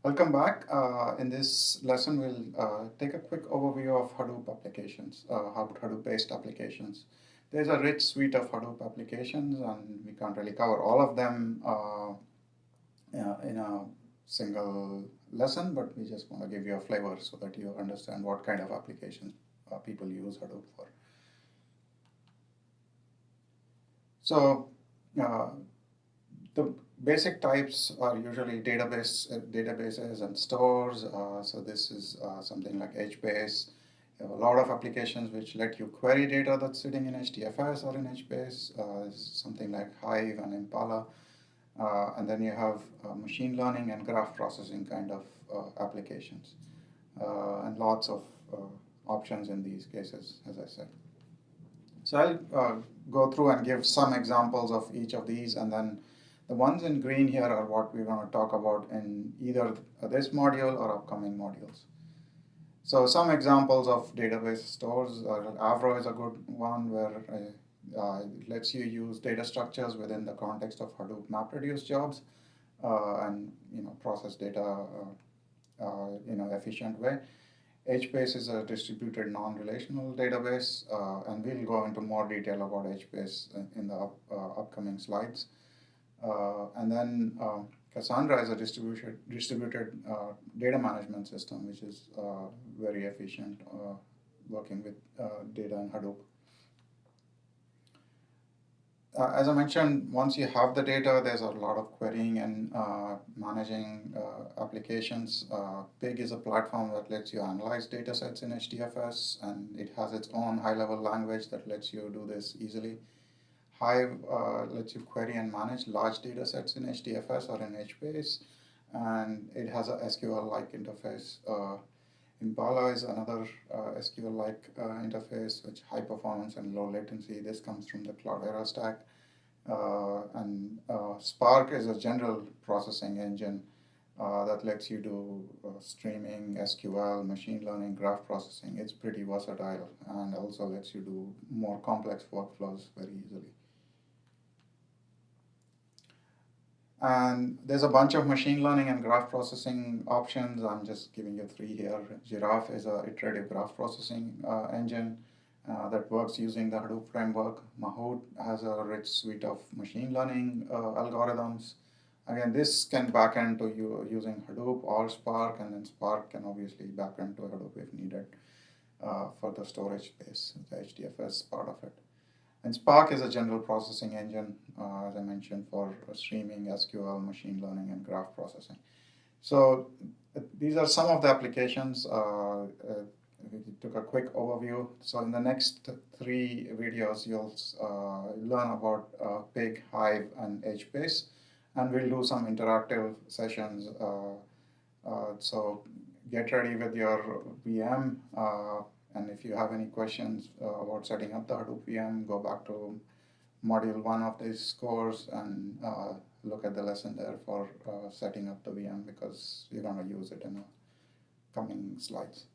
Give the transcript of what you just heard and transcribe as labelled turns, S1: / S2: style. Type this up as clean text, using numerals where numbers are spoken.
S1: Welcome back. In this lesson, we'll take a quick overview of Hadoop applications, Hadoop-based applications. There's a rich suite of Hadoop applications, and we can't really cover all of them in a single lesson, but we just want to give you a flavor so that you understand what kind of applications people use Hadoop for. So the basic types are usually databases and stores. So this is something like HBase. You have a lot of applications which let you query data that's sitting in HDFS or in HBase. Something like Hive and Impala. And then you have machine learning and graph processing kind of applications. And lots of options in these cases, as I said. So I'll go through and give some examples of each of these, and then the ones in green here are what we're going to talk about in either this module or upcoming modules. So some examples of database stores. Avro is a good one where it lets you use data structures within the context of Hadoop MapReduce jobs and process data in an efficient way. HBase is a distributed non-relational database, and we'll go into more detail about HBase in the upcoming slides. And then Cassandra is a distributed data management system, which is very efficient working with data in Hadoop. As I mentioned, once you have the data, there's a lot of querying and managing applications. Pig is a platform that lets you analyze data sets in HDFS, and it has its own high-level language that lets you do this easily. Hive lets you query and manage large data sets in HDFS or in HBase, and it has a SQL-like interface. Impala is another SQL-like interface, which high performance and low latency. This comes from the Cloudera stack. And Spark is a general processing engine that lets you do streaming, SQL, machine learning, graph processing. It's pretty versatile and also lets you do more complex workflows very easily. And there's a bunch of machine learning and graph processing options. I'm just giving you 3 here. Giraffe is an iterative graph processing engine that works using the Hadoop framework. Mahout has a rich suite of machine learning algorithms. Again, this can backend to you using Hadoop or Spark, and then Spark can obviously backend to Hadoop if needed for the storage space, the HDFS part of it. And Spark is a general processing engine, as I mentioned, for streaming, SQL, machine learning, and graph processing. So these are some of the applications. We took a quick overview. So in the next 3 videos, you'll learn about Pig, Hive, and HBase. And we'll do some interactive sessions. So get ready with your VM. And if you have any questions about setting up the Hadoop VM, go back to module 1 of this course and look at the lesson there for setting up the VM, because we're going to use it in the coming slides.